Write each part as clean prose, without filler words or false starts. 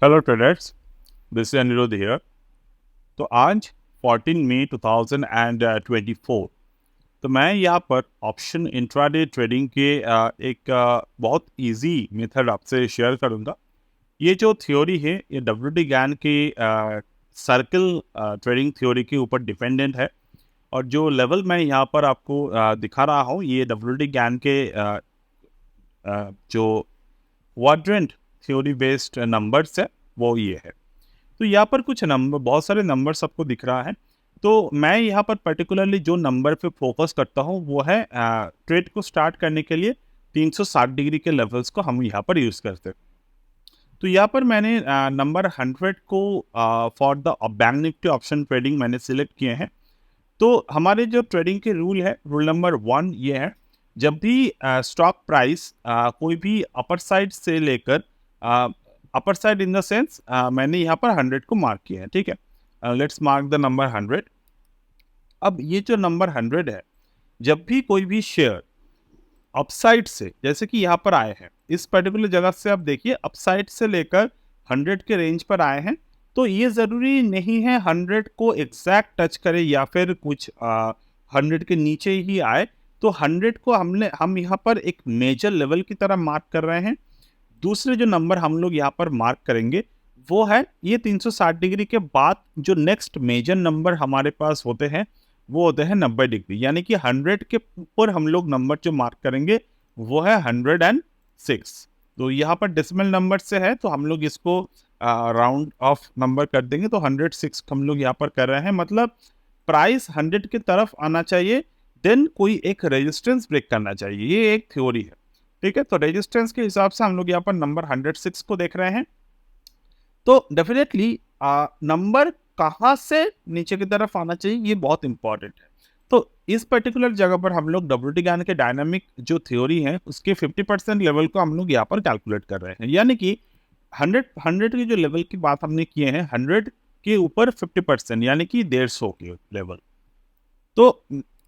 Hello traders, this is Aniruddh here. तो आज 14 मई 2024, तो मैं यहाँ पर ऑप्शन इंट्राडे ट्रेडिंग के एक बहुत इजी मेथड आपसे शेयर करूँगा। ये जो थ्योरी है ये डब्ल्यूटी गैन की सर्कल ट्रेडिंग थ्योरी के ऊपर डिपेंडेंट है। और जो लेवल मैं यहाँ पर आपको दिखा रहा हूँ ये डब्ल्यूटी गैन के जो क्वाड्रेंट थ्योरी बेस्ड नंबर्स है वो ये है। तो यहाँ पर कुछ नंबर, बहुत सारे नंबर्स आपको दिख रहा है। तो मैं यहाँ पर पर्टिकुलरली जो नंबर पे फोकस करता हूँ वो है ट्रेड को स्टार्ट करने के लिए 360 डिग्री के लेवल्स को हम यहाँ पर यूज़ करते हैं। तो यहाँ पर मैंने नंबर 100 को for the bank Nifty option trading मैंने सिलेक्ट किए हैं। तो हमारे जो ट्रेडिंग के रूल है, रूल नंबर 1 ये है, जब भी स्टॉक प्राइस कोई भी अपर साइड से लेकर upper side in the sense मैंने यहाँ पर 100 को मार्क किया है, ठीक है। Let's mark the number 100। अब ये जो नंबर 100 है, जब भी कोई भी शेयर अपसाइड से, जैसे कि यहाँ पर आए हैं इस पर्टिकुलर जगह से, आप देखिए अपसाइड से लेकर 100 के रेंज पर आए हैं, तो ये ज़रूरी नहीं है 100 को एग्जैक्ट टच करे या फिर कुछ 100 के नीचे ही आए। तो 100 को हम यहाँ पर एक मेजर लेवल की तरह मार्क कर रहे हैं। दूसरे जो नंबर हम लोग यहाँ पर मार्क करेंगे वो है ये 360 डिग्री के बाद जो नेक्स्ट मेजर नंबर हमारे पास होते हैं वो होते हैं 90 डिग्री, यानी कि 100 के ऊपर हम लोग नंबर जो मार्क करेंगे वो है 106। तो यहाँ पर डेसिमल नंबर से है तो हम लोग इसको राउंड ऑफ नंबर कर देंगे, तो 106 हम लोग यहाँ पर कर रहे हैं। मतलब प्राइस 100 की तरफ आना चाहिए, देन कोई एक रेजिस्टेंस ब्रेक करना चाहिए, ये एक थ्योरी है, ठीक है। तो रेजिस्टेंस के हिसाब से हम लोग यहाँ पर नंबर 106 को देख रहे हैं। तो डेफिनेटली नंबर कहाँ से नीचे की तरफ आना चाहिए ये बहुत इंपॉर्टेंट है। तो इस पर्टिकुलर जगह पर हम लोग डब्ल्यूटी गैन के डायनामिक जो थ्योरी है उसके 50% लेवल को हम लोग यहाँ पर कैलकुलेट कर रहे हैं, यानी कि 100 की जो लेवल की बात हमने किए हैं 100 के ऊपर 50%, यानी कि 150 के लेवल। तो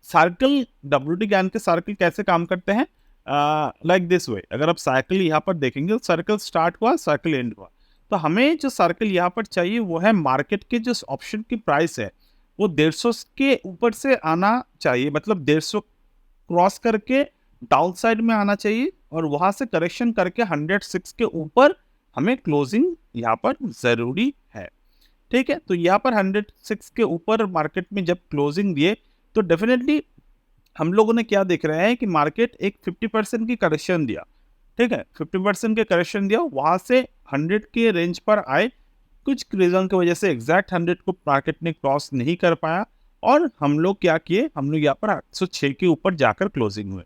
सर्कल, डब्ल्यूटी गैन के सर्कल कैसे काम करते हैं, लाइक दिस वे। अगर आप सर्कल यहाँ पर देखेंगे तो सर्कल स्टार्ट हुआ, सर्कल एंड हुआ। तो हमें जो सर्कल यहाँ पर चाहिए वो है मार्केट के जो ऑप्शन की प्राइस है वो 150 के ऊपर से आना चाहिए, मतलब 150 क्रॉस करके डाउन साइड में आना चाहिए और वहां से करेक्शन करके 106 के ऊपर हमें क्लोजिंग यहाँ पर जरूरी है, ठीक है। तो यहाँ पर 106 के ऊपर मार्केट में जब क्लोजिंग दिए तो डेफिनेटली हम लोगों ने क्या देख रहे हैं कि मार्केट एक 50% की करेक्शन दिया, ठीक है। 50% के करेक्शन दिया, वहां से 100 के रेंज पर आए, कुछ रीजन की वजह से एग्जैक्ट 100 को मार्केट ने क्रॉस नहीं कर पाया और हम लोग क्या किए, हम लोग यहाँ पर 106 के ऊपर जाकर क्लोजिंग हुए।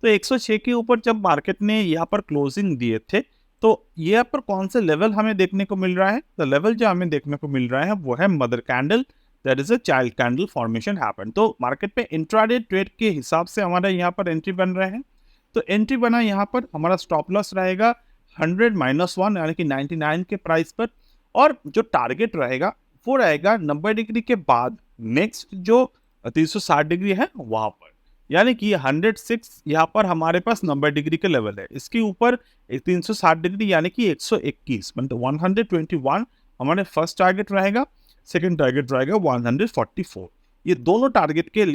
तो 106 के ऊपर जब मार्केट ने यहाँ पर क्लोजिंग दिए थे तो यहाँ पर कौन से लेवल हमें देखने को मिल रहा है, तो लेवल जो हमें देखने को मिल रहा है वो है mother candle, that is a child candle formation happen. तो मार्केट पे इंट्राडे ट्रेड के हिसाब से हमारा यहाँ पर एंट्री बन रहे हैं। तो एंट्री बना, यहाँ पर हमारा स्टॉप लॉस रहेगा 100-1 यानी कि 99 के प्राइस पर, और जो टारगेट रहेगा वो रहेगा 90 डिग्री के बाद नेक्स्ट जो 360 डिग्री है वहां पर, यानी कि 106 यहाँ पर हमारे पास 90 डिग्री के लेवल है, इसके ऊपर 360 डिग्री यानी कि 121, मतलब 121 हमारे फर्स्ट टारगेट रहेगा, सेकंड टारगेट रहेगा 144। ये दोनों टारगेट के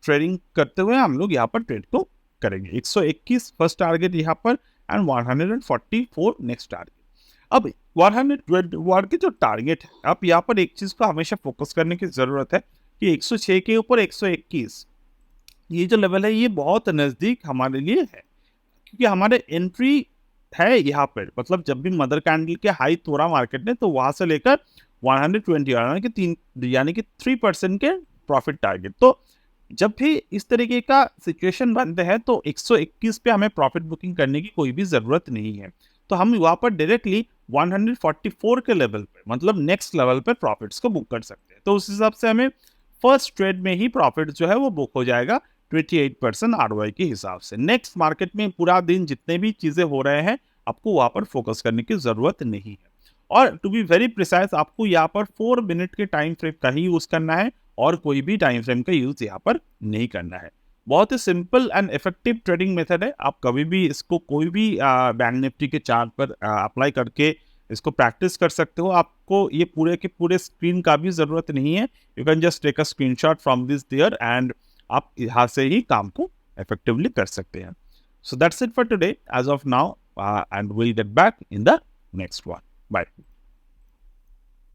ट्रेडिंग करते हुए हम लोग यहाँ पर ट्रेड को करेंगे। 121 फर्स्ट टारगेट यहाँ पर एंड 144 नेक्स्ट टारगेट। अब 121 के जो टारगेट है, आप यहाँ पर एक चीज को हमेशा फोकस करने की जरूरत है कि 106 के ऊपर 121 ये जो लेवल है ये बहुत नजदीक हमारे लिए है, क्योंकि हमारे एंट्री है यहाँ पर, मतलब जब भी मदर कैंडल के हाई तोड़ा मार्केट ने तो वहां से लेकर 120 यानी कि 3% के प्रॉफिट टारगेट। तो जब भी इस तरीके का सिचुएशन बनते हैं तो 121 पे हमें प्रॉफिट बुकिंग करने की कोई भी जरूरत नहीं है। तो हम वहां पर डायरेक्टली 144 के लेवल पे, मतलब नेक्स्ट लेवल पे प्रॉफिट्स को बुक कर सकते हैं। तो उस हिसाब से हमें फर्स्ट ट्रेड में ही प्रॉफिट जो है वो बुक हो जाएगा 28% ROI के हिसाब से। नेक्स्ट मार्केट में पूरा दिन जितने भी चीजें हो रहे हैं आपको वहां पर फोकस करने की जरूरत नहीं है। और टू बी वेरी प्रिसाइज आपको यहाँ पर 4 मिनट के टाइम फ्रेम का ही यूज करना है और कोई भी टाइम फ्रेम का यूज यहाँ पर नहीं करना है। बहुत ही simple and effective trading method है। आप कभी भी इसको कोई भी बैंक निफ्टी के चार्ट पर अप्लाई करके इसको प्रैक्टिस कर सकते हो। आपको ये पूरे के पूरे स्क्रीन का भी ज़रूरत नहीं है। You can just take a screenshot from this there and आप यहाँ से ही काम को इफेक्टिवली कर सकते हैं। So that's it for today as of now and will get back in the next one. Bye.